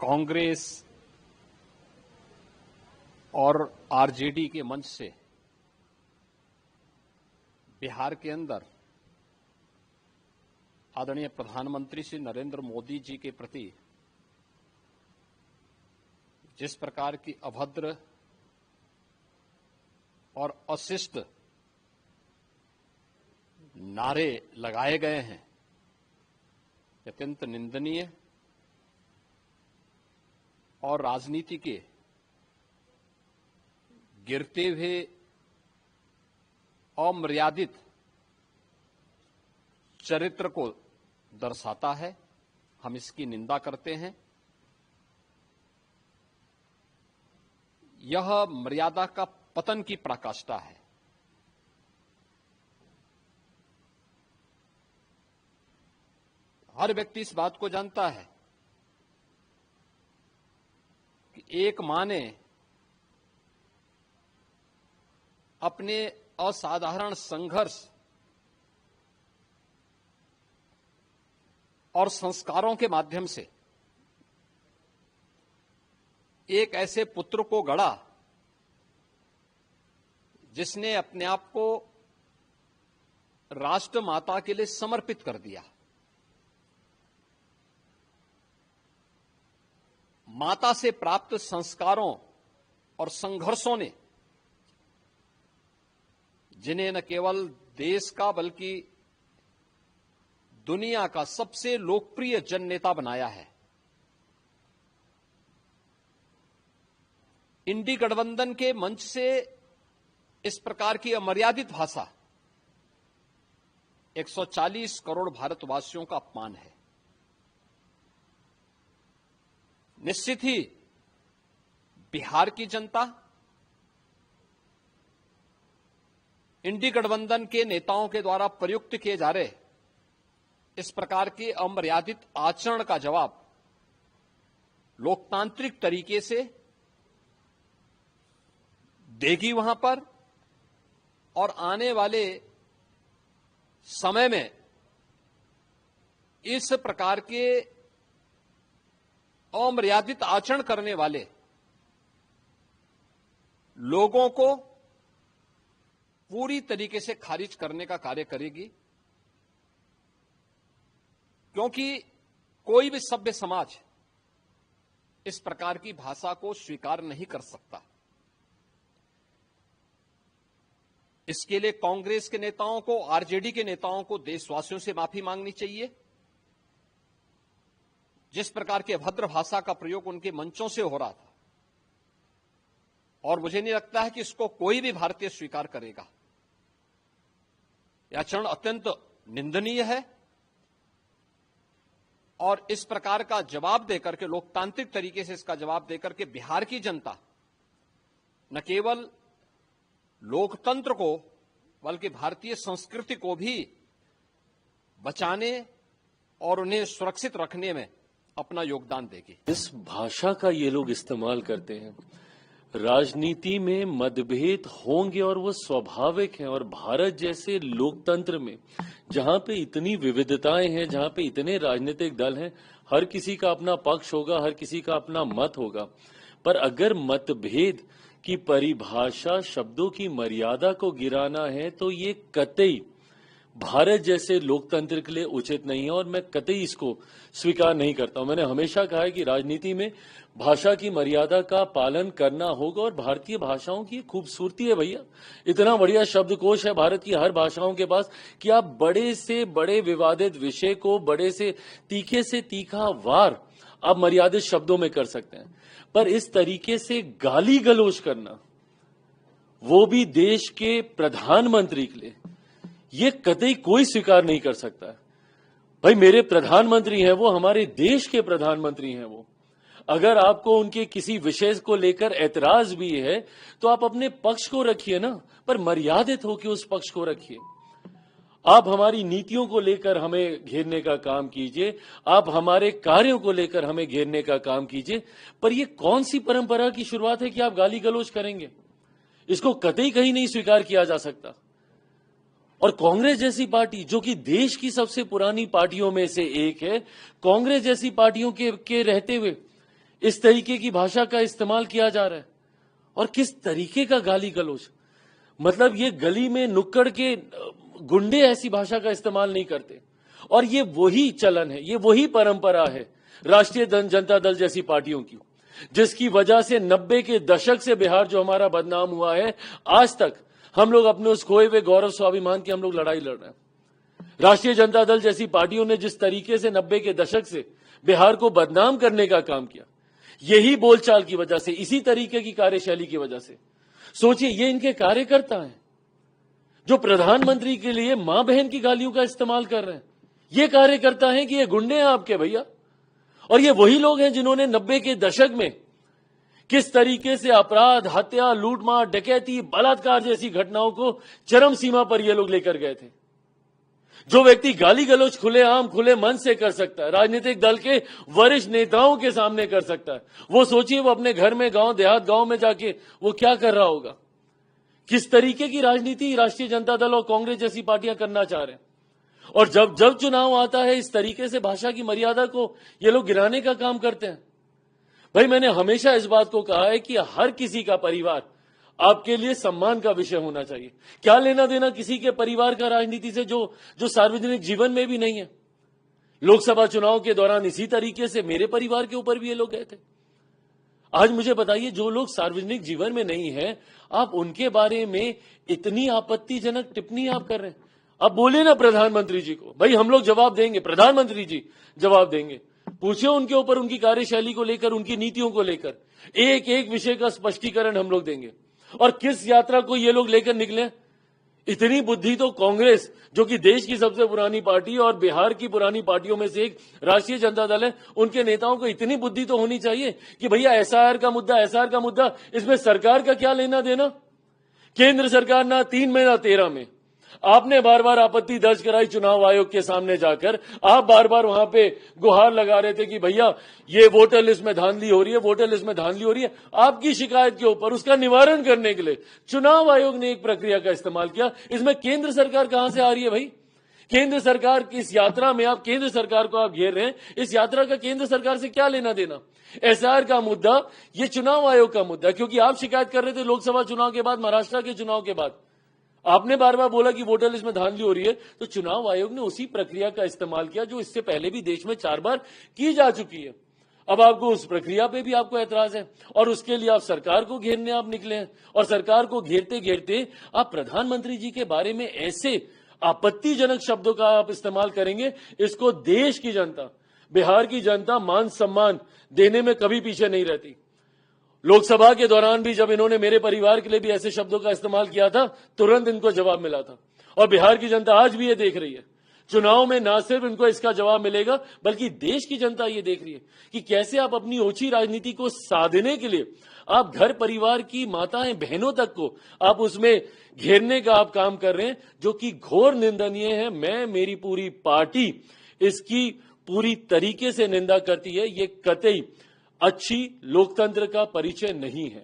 कांग्रेस और आरजेडी के मंच से बिहार के अंदर आदरणीय प्रधानमंत्री श्री नरेंद्र मोदी जी के प्रति जिस प्रकार की अभद्र और अशिष्ट नारे लगाए गए हैं, अत्यंत निंदनीय और राजनीति के गिरते हुए अमर्यादित चरित्र को दर्शाता है। हम इसकी निंदा करते हैं। यह मर्यादा का पतन की पराकाष्ठा है। हर व्यक्ति इस बात को जानता है कि एक मां ने अपने असाधारण संघर्ष और संस्कारों के माध्यम से एक ऐसे पुत्र को गढ़ा जिसने अपने आप को राष्ट्र माता के लिए समर्पित कर दिया। माता से प्राप्त संस्कारों और संघर्षों ने जिन्हें न केवल देश का बल्कि दुनिया का सबसे लोकप्रिय जन नेता बनाया है। इंडी गठबंधन के मंच से इस प्रकार की अमर्यादित भाषा 140 करोड़ भारतवासियों का अपमान है। निश्चित ही बिहार की जनता इंडी गठबंधन के नेताओं के द्वारा प्रयुक्त किए जा रहे इस प्रकार के अमर्यादित आचरण का जवाब लोकतांत्रिक तरीके से देगी वहां पर, और आने वाले समय में इस प्रकार के अमर्यादित आचरण करने वाले लोगों को पूरी तरीके से खारिज करने का कार्य करेगी। क्योंकि कोई भी सभ्य समाज इस प्रकार की भाषा को स्वीकार नहीं कर सकता। इसके लिए कांग्रेस के नेताओं को, आरजेडी के नेताओं को देशवासियों से माफी मांगनी चाहिए। जिस प्रकार की अभद्र भाषा का प्रयोग उनके मंचों से हो रहा था, और मुझे नहीं लगता है कि इसको कोई भी भारतीय स्वीकार करेगा। यह आचरण अत्यंत निंदनीय है, और इस प्रकार का जवाब देकर के, लोकतांत्रिक तरीके से इसका जवाब देकर के बिहार की जनता न केवल लोकतंत्र को बल्कि भारतीय संस्कृति को भी बचाने और उन्हें सुरक्षित रखने में अपना योगदान देगी। इस भाषा का ये लोग इस्तेमाल करते हैं। राजनीति में मतभेद होंगे और वो स्वाभाविक है, और भारत जैसे लोकतंत्र में जहां पे इतनी विविधताएं हैं, जहां पे इतने राजनीतिक दल हैं, हर किसी का अपना पक्ष होगा, हर किसी का अपना मत होगा, पर अगर मतभेद की परिभाषा शब्दों की मर्यादा को गिराना है तो ये कतई भारत जैसे लोकतंत्र के लिए उचित नहीं है, और मैं कतई इसको स्वीकार नहीं करता हूं। मैंने हमेशा कहा है कि राजनीति में भाषा की मर्यादा का पालन करना होगा, और भारतीय भाषाओं की खूबसूरती है भैया। इतना बढ़िया शब्दकोश है भारत की हर भाषाओं के पास कि आप बड़े से बड़े विवादित विषय को बड़े से तीखा वार आप मर्यादित शब्दों में कर सकते हैं। पर इस तरीके से गाली गलौज करना, वो भी देश के प्रधानमंत्री के लिए, ये कतई कोई स्वीकार नहीं कर सकता है। भाई मेरे प्रधानमंत्री हैं, वो हमारे देश के प्रधानमंत्री हैं। वो अगर आपको उनके किसी विषय को लेकर ऐतराज भी है तो आप अपने पक्ष को रखिए ना, पर मर्यादित होकर उस पक्ष को रखिए। आप हमारी नीतियों को लेकर हमें घेरने का काम कीजिए, आप हमारे कार्यों को लेकर हमें घेरने का काम कीजिए, पर यह कौन सी परंपरा की शुरुआत है कि आप गाली गलौज करेंगे? इसको कतई कहीं नहीं स्वीकार किया जा सकता। और कांग्रेस जैसी पार्टी, जो कि देश की सबसे पुरानी पार्टियों में से एक है, कांग्रेस जैसी पार्टियों के रहते हुए इस तरीके की भाषा का इस्तेमाल किया जा रहा है। और किस तरीके का गाली गलौज, मतलब ये गली में नुक्कड़ के गुंडे ऐसी भाषा का इस्तेमाल नहीं करते। और ये वही चलन है, ये वही परंपरा है राष्ट्रीय जनता दल जैसी पार्टियों की, जिसकी वजह से 90 के दशक से बिहार जो हमारा बदनाम हुआ है, आज तक हम लोग अपने उस खोए हुए गौरव स्वाभिमान की हम लोग लड़ाई लड़ रहे हैं। राष्ट्रीय जनता दल जैसी पार्टियों ने जिस तरीके से 90 के दशक से बिहार को बदनाम करने का काम किया, यही बोलचाल की वजह से, इसी तरीके की कार्यशैली की वजह से, सोचिए ये इनके कार्यकर्ता हैं जो प्रधानमंत्री के लिए मां बहन की गालियों का इस्तेमाल कर रहे हैं। ये कार्यकर्ता हैं कि ये गुंडे हैं आपके भैया। और ये वही लोग हैं जिन्होंने 90 के दशक में किस तरीके से अपराध, हत्या, लूटमार, डकैती, बलात्कार जैसी घटनाओं को चरम सीमा पर ये लोग लेकर गए थे। जो व्यक्ति गाली गलौज खुलेआम खुले मन से कर सकता है, राजनीतिक दल के वरिष्ठ नेताओं के सामने कर सकता है, वो सोचिए वो अपने घर में, गांव देहात गांव में जाके वो क्या कर रहा होगा। किस तरीके की राजनीति राष्ट्रीय जनता दल और कांग्रेस जैसी पार्टियां करना चाह रहे हैं। और जब जब चुनाव आता है, इस तरीके से भाषा की मर्यादा को ये लोग गिराने का काम करते हैं। भाई मैंने हमेशा इस बात को कहा है कि हर किसी का परिवार आपके लिए सम्मान का विषय होना चाहिए। क्या लेना देना किसी के परिवार का राजनीति से जो सार्वजनिक जीवन में भी नहीं है। लोकसभा चुनाव के दौरान इसी तरीके से मेरे परिवार के ऊपर भी ये लोग गए थे। आज मुझे बताइए, जो लोग सार्वजनिक जीवन में नहीं है, आप उनके बारे में इतनी आपत्तिजनक टिप्पणी आप कर रहे हैं। अब बोले ना प्रधानमंत्री जी को, भाई हम लोग जवाब देंगे, प्रधानमंत्री जी जवाब देंगे। पूछिए उनके ऊपर, उनकी कार्यशैली को लेकर, उनकी नीतियों को लेकर एक एक विषय का स्पष्टीकरण हम लोग देंगे। और किस यात्रा को ये लोग लेकर निकले, इतनी बुद्धि तो कांग्रेस, जो कि देश की सबसे पुरानी पार्टी और बिहार की पुरानी पार्टियों में से एक राष्ट्रीय जनता दल है, उनके नेताओं को इतनी बुद्धि तो होनी चाहिए कि भैया एसआईआर का मुद्दा इसमें सरकार का क्या लेना देना। केंद्र सरकार ना 3 में ना 13 में, आपने बार बार आपत्ति दर्ज कराई चुनाव आयोग के सामने जाकर। आप बार बार वहां पे गुहार लगा रहे थे कि भैया ये वोटर लिस्ट में धांधली हो रही है, वोटर लिस्ट में धांधली हो रही है। आपकी शिकायत के ऊपर उसका निवारण करने के लिए चुनाव आयोग ने एक प्रक्रिया का इस्तेमाल किया। इसमें केंद्र सरकार कहां से आ रही है भाई। केंद्र सरकार की इस यात्रा में आप केंद्र सरकार को आप घेर रहे हैं, इस यात्रा का केंद्र सरकार से क्या लेना देना। एसआईआर का मुद्दा ये चुनाव आयोग का मुद्दा, क्योंकि आप शिकायत कर रहे थे लोकसभा चुनाव के बाद, महाराष्ट्र के चुनाव के बाद आपने बार बार बोला कि वोटर लिस्ट में धांधली हो रही है, तो चुनाव आयोग ने उसी प्रक्रिया का इस्तेमाल किया जो इससे पहले भी देश में 4 बार की जा चुकी है। अब आपको उस प्रक्रिया पे भी आपको ऐतराज है और उसके लिए आप सरकार को घेरने आप निकले हैं। और सरकार को घेरते घेरते आप प्रधानमंत्री जी के बारे में ऐसे आपत्तिजनक शब्दों का आप इस्तेमाल करेंगे, इसको देश की जनता, बिहार की जनता मान सम्मान देने में कभी पीछे नहीं रहती। लोकसभा के दौरान भी जब इन्होंने मेरे परिवार के लिए भी ऐसे शब्दों का इस्तेमाल किया था, तुरंत इनको जवाब मिला था। और बिहार की जनता आज भी ये देख रही है। चुनाव में ना सिर्फ इनको इसका जवाब मिलेगा, बल्कि देश की जनता ये देख रही है कि कैसे आप अपनी ओछी राजनीति को साधने के लिए आप घर परिवार की माताएं बहनों तक को आप उसमें घेरने का आप काम कर रहे हैं, जो कि घोर निंदनीय है। मैं, मेरी पूरी पार्टी इसकी पूरी तरीके से निंदा करती है। ये कतई अच्छी लोकतंत्र का परिचय नहीं है।